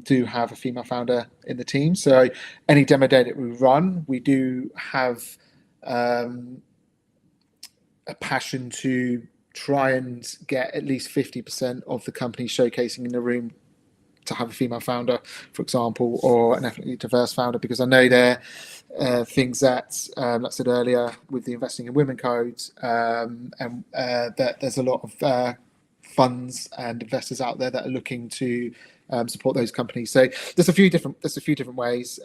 do have a female founder in the team. So any demo day that we run, we do have a passion to try and get at least 50% of the companies showcasing in the room to have a female founder, for example, or an ethnically diverse founder, because I know there are things that, like I said earlier, with the Investing in Women Code, and that there's a lot of funds and investors out there that are looking to support those companies. So there's a few different ways.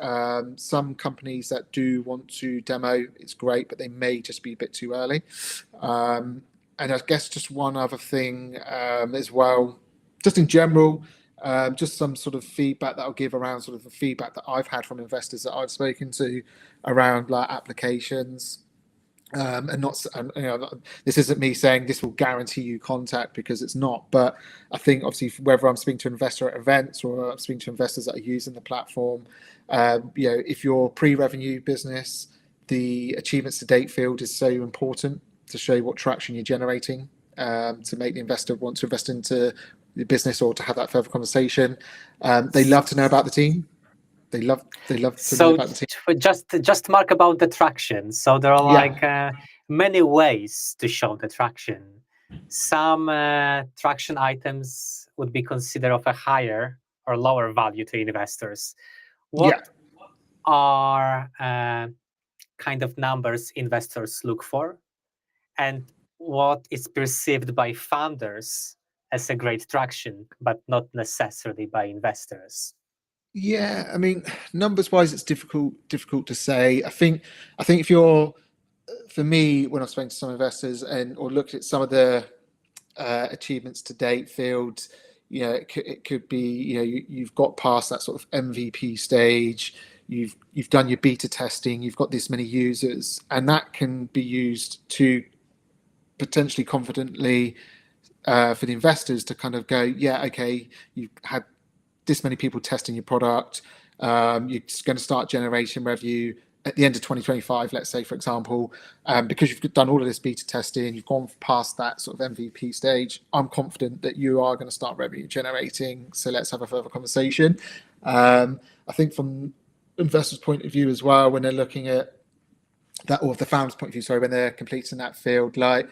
Some companies that do want to demo, it's great, but they may just be a bit too early. And I guess just one other thing as well, just in general, just some sort of feedback that I'll give around sort of the feedback that I've had from investors that I've spoken to around like applications. And not, this isn't me saying this will guarantee you contact, because it's not. But I think obviously whether I'm speaking to an investor at events or I'm speaking to investors that are using the platform, if you're pre-revenue business, the achievements to date field is so important to show what traction you're generating, to make the investor want to invest into the business or to have that further conversation. They love to know about the team. They love to know about the team. Just Mark about the traction. So there are like many ways to show the traction. Some traction items would be considered of a higher or lower value to investors. What are kind of numbers investors look for, and what is perceived by founders as a great traction, but not necessarily by investors? Yeah, I mean, numbers wise, it's difficult to say. I think if you're, for me, when I've spoken to some investors or looked at some of the achievements to date, fields, it could be, you've got past that sort of MVP stage. You've done your beta testing. You've got this many users, and that can be used to potentially confidently for the investors to kind of go, yeah, okay, you've had this many people testing your product. You're going to start generating revenue at the end of 2025, let's say, for example, because you've done all of this beta testing, you've gone past that sort of MVP stage. I'm confident that you are going to start revenue generating. So let's have a further conversation. I think from investors' point of view as well, when they're looking at that, or the founder's point of view, sorry, when they're completing that field, like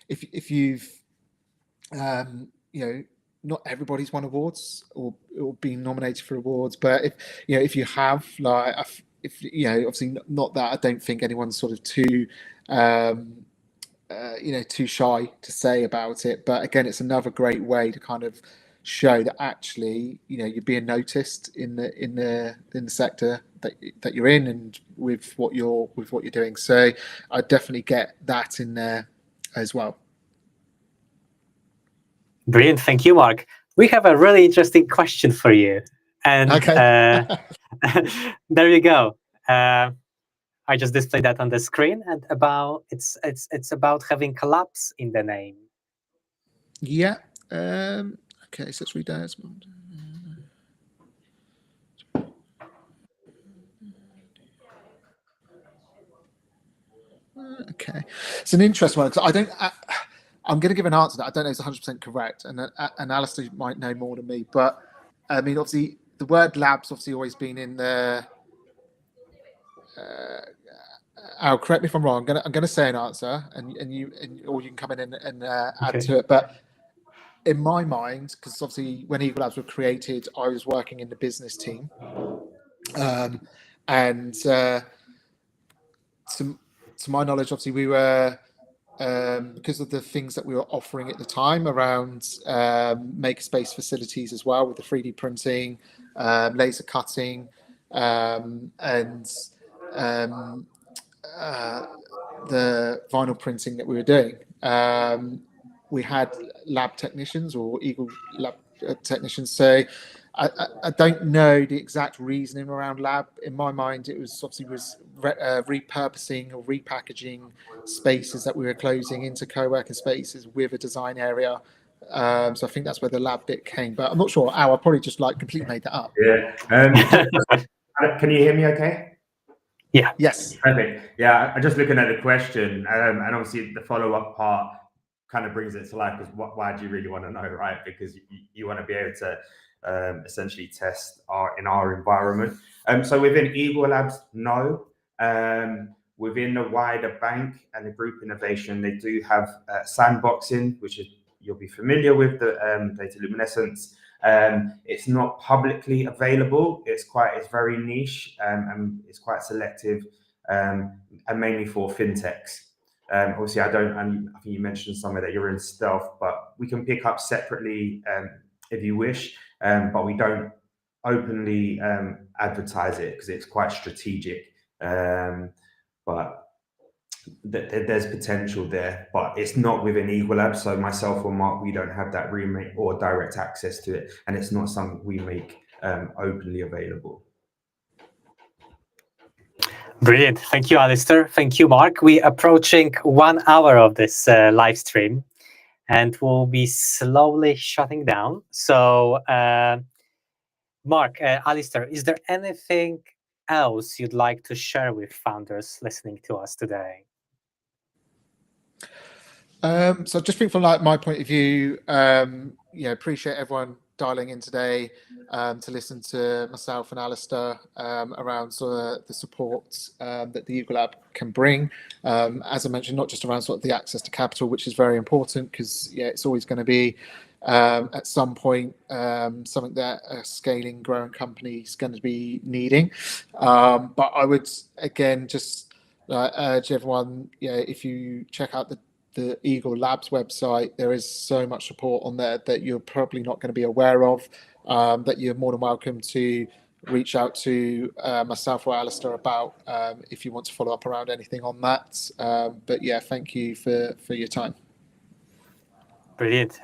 if you've not everybody's won awards or been nominated for awards, but if you have, like, if obviously not that I don't think anyone's sort of too too shy to say about it, but again, it's another great way to kind of show that actually you're being noticed in the sector that you're in, and with what you're doing. So I definitely get that in there as well. Brilliant. Thank you, Mark. We have a really interesting question for you. And okay. There you go. I just displayed that on the screen, and it's about having collapse in the name. Yeah. Okay, so let's read that. Okay, it's an interesting one because I'm going to give an answer that I don't know is 100% correct, and Alistair might know more than me. But I mean, obviously, the word lab's obviously always been in the. Al, correct me if I'm wrong. I'm gonna say an answer, or you can come in and add to it. But in my mind, because obviously when Eagle Labs were created, I was working in the business team, and to my knowledge, obviously we were. Because of the things that we were offering at the time around makerspace facilities as well, with the 3D printing, laser cutting, and the vinyl printing that we were doing. We had lab technicians or Eagle lab technicians. So I don't know the exact reasoning around lab. In my mind, it was obviously repurposing or repackaging spaces that we were closing into co-working spaces with a design area. So I think that's where the lab bit came, but I'm not sure. Al, I probably just completely made that up. Yeah. Can you hear me okay? Yeah. Yes. Perfect. Yeah, I'm just looking at the question, and obviously the follow-up part kind of brings it to life, because why do you really want to know, right? Because you want to be able to essentially test in our environment. So within Eagle Labs, no. Within the wider bank and the group innovation, they do have sandboxing, which is, you'll be familiar with, the data luminescence. It's not publicly available. It's very niche, and it's quite selective, and mainly for fintechs. Obviously, I think you mentioned somewhere that you're in stealth, but we can pick up separately if you wish, but we don't openly advertise it because it's quite strategic. But there's potential there, but it's not within Eagle Lab. So myself or Mark, we don't have that remake or direct access to it, and it's not something we make openly available. Brilliant. Thank you, Alistair. Thank you, Mark. We're approaching 1 hour of this live stream, and we'll be slowly shutting down. So, Mark, Alistair, is there anything else you'd like to share with founders listening to us today? So just think from my point of view, appreciate everyone dialing in today to listen to myself and Alistair around sort of the support that the Eagle Lab can bring. As I mentioned, not just around sort of the access to capital, which is very important, because it's always going to be at some point, something that a scaling, growing company is going to be needing. But I would again just urge everyone, if you check out the Eagle Labs website, there is so much support on there that you're probably not going to be aware of. That you're more than welcome to reach out to myself or Alistair about if you want to follow up around anything on that. But yeah, thank you for your time. Brilliant.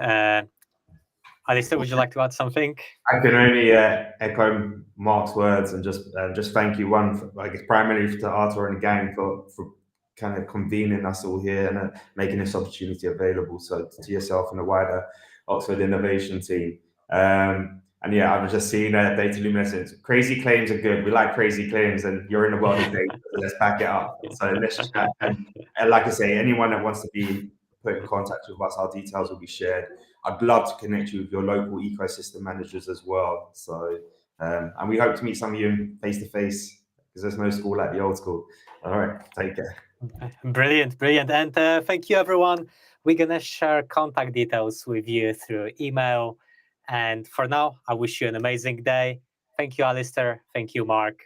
Alistair, would you like to add something? I can only echo Mark's words and just thank you, I guess primarily to Arthur and the gang for kind of convening us all here and making this opportunity available. So to yourself and the wider Oxford Innovation team. And yeah, I've just seen data luminescence. Crazy claims are good. We like crazy claims, and you're in the world of data, so let's back it up. So let's chat. And like I say, anyone that wants to be put in contact with us, our details will be shared. I'd love to connect you with your local ecosystem managers as well. So, and we hope to meet some of you face to face, because there's no school like the old school. All right, take care. Brilliant. And thank you, everyone. We're going to share contact details with you through email. And for now, I wish you an amazing day. Thank you, Alistair. Thank you, Mark.